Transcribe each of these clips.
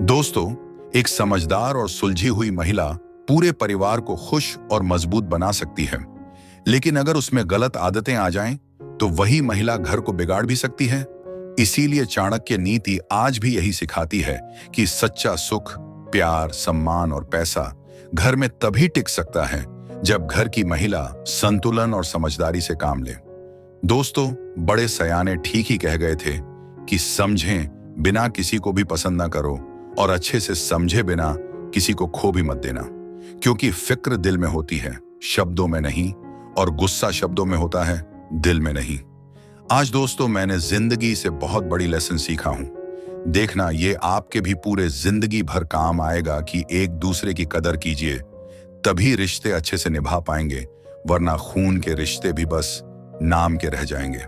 दोस्तों, एक समझदार और सुलझी हुई महिला पूरे परिवार को खुश और मजबूत बना सकती है, लेकिन अगर उसमें गलत आदतें आ जाएं, तो वही महिला घर को बिगाड़ भी सकती है। इसीलिए चाणक्य नीति आज भी यही सिखाती है कि सच्चा सुख, प्यार, सम्मान और पैसा घर में तभी टिक सकता है जब घर की महिला संतुलन और समझदारी से काम ले। दोस्तों, बड़े सयाने ठीक ही कह गए थे कि समझें बिना किसी को भी पसंद ना करो और अच्छे से समझे बिना किसी को खो भी मत देना, क्योंकि फिक्र दिल में होती है, शब्दों में नहीं, और गुस्सा शब्दों में होता है, दिल में नहीं। आज दोस्तों, मैंने जिंदगी से बहुत बड़ी लेसन सीखा हूं। देखना, ये आपके भी पूरे जिंदगी भर काम आएगा कि एक दूसरे की कदर कीजिए, तभी रिश्ते अच्छे से निभा पाएंगे, वरना खून के रिश्ते भी बस नाम के रह जाएंगे।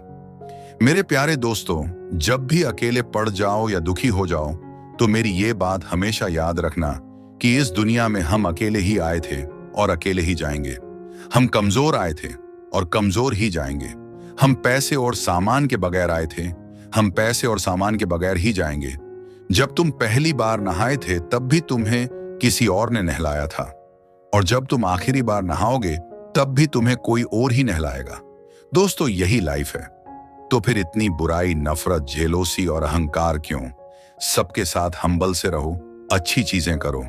मेरे प्यारे दोस्तों, जब भी अकेले पड़ जाओ या दुखी हो जाओ, तो मेरी ये बात हमेशा याद रखना कि इस दुनिया में हम अकेले ही आए थे और अकेले ही जाएंगे। हम कमजोर आए थे और कमजोर ही जाएंगे। हम पैसे और सामान के बगैर आए थे, हम पैसे और सामान के बगैर ही जाएंगे। जब तुम पहली बार नहाए थे, तब भी तुम्हें किसी और ने नहलाया था, और जब तुम आखिरी बार नहाओगे, तब भी तुम्हें कोई और ही नहलाएगा। दोस्तों, यही लाइफ है। तो फिर इतनी बुराई, नफरत, जेलोसी और अहंकार क्यों? सबके साथ हम्बल से रहो, अच्छी चीजें करो,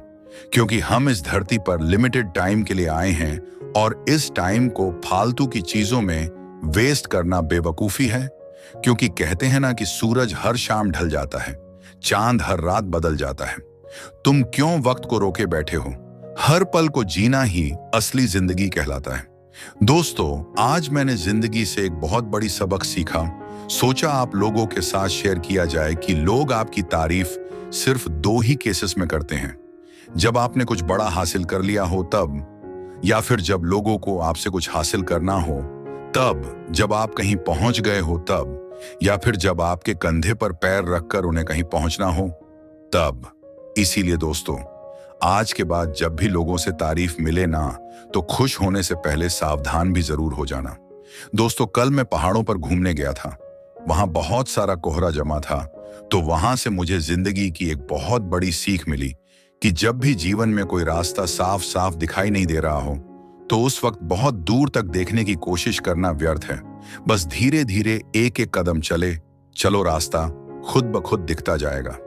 क्योंकि हम इस धरती पर लिमिटेड टाइम के लिए आए हैं, और इस टाइम को फालतू की चीजों में वेस्ट करना बेवकूफी है। क्योंकि कहते हैं ना कि सूरज हर शाम ढल जाता है, चांद हर रात बदल जाता है। तुम क्यों वक्त को रोके बैठे हो? हर पल को जीना ही असली जिंदगी कहलाता है। दोस्तों, आज मैंने जिंदगी से एक बहुत बड़ी सबक सीखा। सोचा आप लोगों के साथ शेयर किया जाए कि लोग आपकी तारीफ सिर्फ दो ही केसेस में करते हैं, जब आपने कुछ बड़ा हासिल कर लिया हो तब, या फिर जब लोगों को आपसे कुछ हासिल करना हो तब, जब आप कहीं पहुंच गए हो तब, या फिर जब आपके कंधे पर पैर रखकर उन्हें कहीं पहुंचना हो तब। इसीलिए दोस्तों, आज के बाद जब भी लोगों से तारीफ मिले ना, तो खुश होने से पहले सावधान भी जरूर हो जाना। दोस्तों, कल मैं पहाड़ों पर घूमने गया था। वहां बहुत सारा कोहरा जमा था। तो वहां से मुझे जिंदगी की एक बहुत बड़ी सीख मिली कि जब भी जीवन में कोई रास्ता साफ साफ दिखाई नहीं दे रहा हो, तो उस वक्त बहुत दूर तक देखने की कोशिश करना व्यर्थ है। बस धीरे धीरे एक एक कदम चलो, रास्ता खुद ब खुद दिखता जाएगा।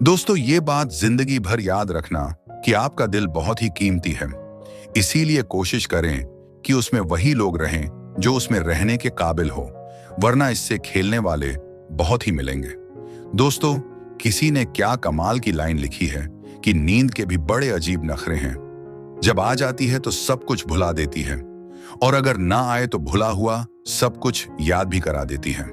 दोस्तों, ये बात जिंदगी भर याद रखना कि आपका दिल बहुत ही कीमती है। इसीलिए कोशिश करें कि उसमें वही लोग रहें जो उसमें रहने के काबिल हो, वरना इससे खेलने वाले बहुत ही मिलेंगे। दोस्तों, किसी ने क्या कमाल की लाइन लिखी है कि नींद के भी बड़े अजीब नखरे हैं। जब आ जाती है तो सब कुछ भुला देती है, और अगर ना आए तो भुला हुआ सब कुछ याद भी करा देती है।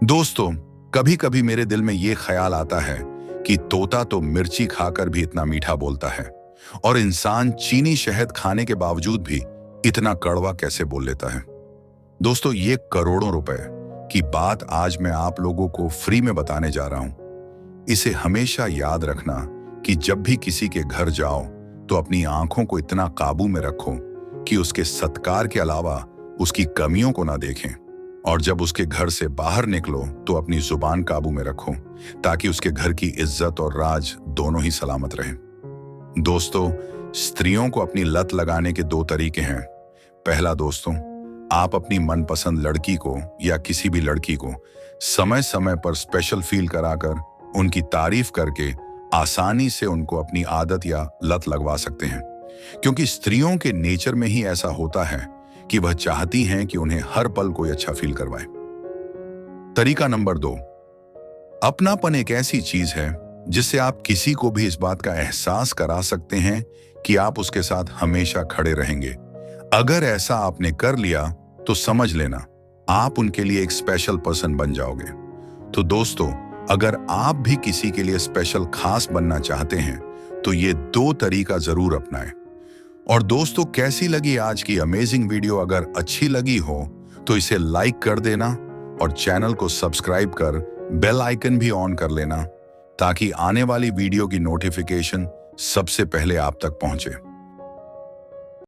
दोस्तों, कभी कभी मेरे दिल में ये ख्याल आता है कि तोता तो मिर्ची खाकर भी इतना मीठा बोलता है, और इंसान चीनी शहद खाने के बावजूद भी इतना कड़वा कैसे बोल लेता है। दोस्तों, ये करोड़ों रुपए की बात आज मैं आप लोगों को फ्री में बताने जा रहा हूं। इसे हमेशा याद रखना कि जब भी किसी के घर जाओ तो अपनी आंखों को इतना काबू में रखो कि उसके सत्कार के अलावा उसकी कमियों को ना देखें, और जब उसके घर से बाहर निकलो तो अपनी जुबान काबू में रखो, ताकि उसके घर की इज्जत और राज दोनों ही सलामत रहें। दोस्तों, स्त्रियों को अपनी लत लगाने के दो तरीके हैं। पहला, दोस्तों, आप अपनी मनपसंद लड़की को या किसी भी लड़की को समय समय पर स्पेशल फील कराकर उनकी तारीफ करके आसानी से उनको अपनी आदत या लत लगवा सकते हैं, क्योंकि स्त्रियों के नेचर में ही ऐसा होता है कि वह चाहती हैं कि उन्हें हर पल कोई अच्छा फील करवाए। तरीका नंबर 2, अपनापन एक ऐसी चीज है जिससे आप किसी को भी इस बात का एहसास करा सकते हैं कि आप उसके साथ हमेशा खड़े रहेंगे। अगर ऐसा आपने कर लिया तो समझ लेना आप उनके लिए एक स्पेशल पर्सन बन जाओगे। तो दोस्तों, अगर आप भी किसी के लिए स्पेशल खास बनना चाहते हैं तो ये दो तरीका जरूर अपनाएं। और दोस्तों, कैसी लगी आज की अमेजिंग वीडियो? अगर अच्छी लगी हो तो इसे लाइक कर देना, और चैनल को सब्सक्राइब कर बेल आइकन भी ऑन कर लेना, ताकि आने वाली वीडियो की नोटिफिकेशन सबसे पहले आप तक पहुंचे।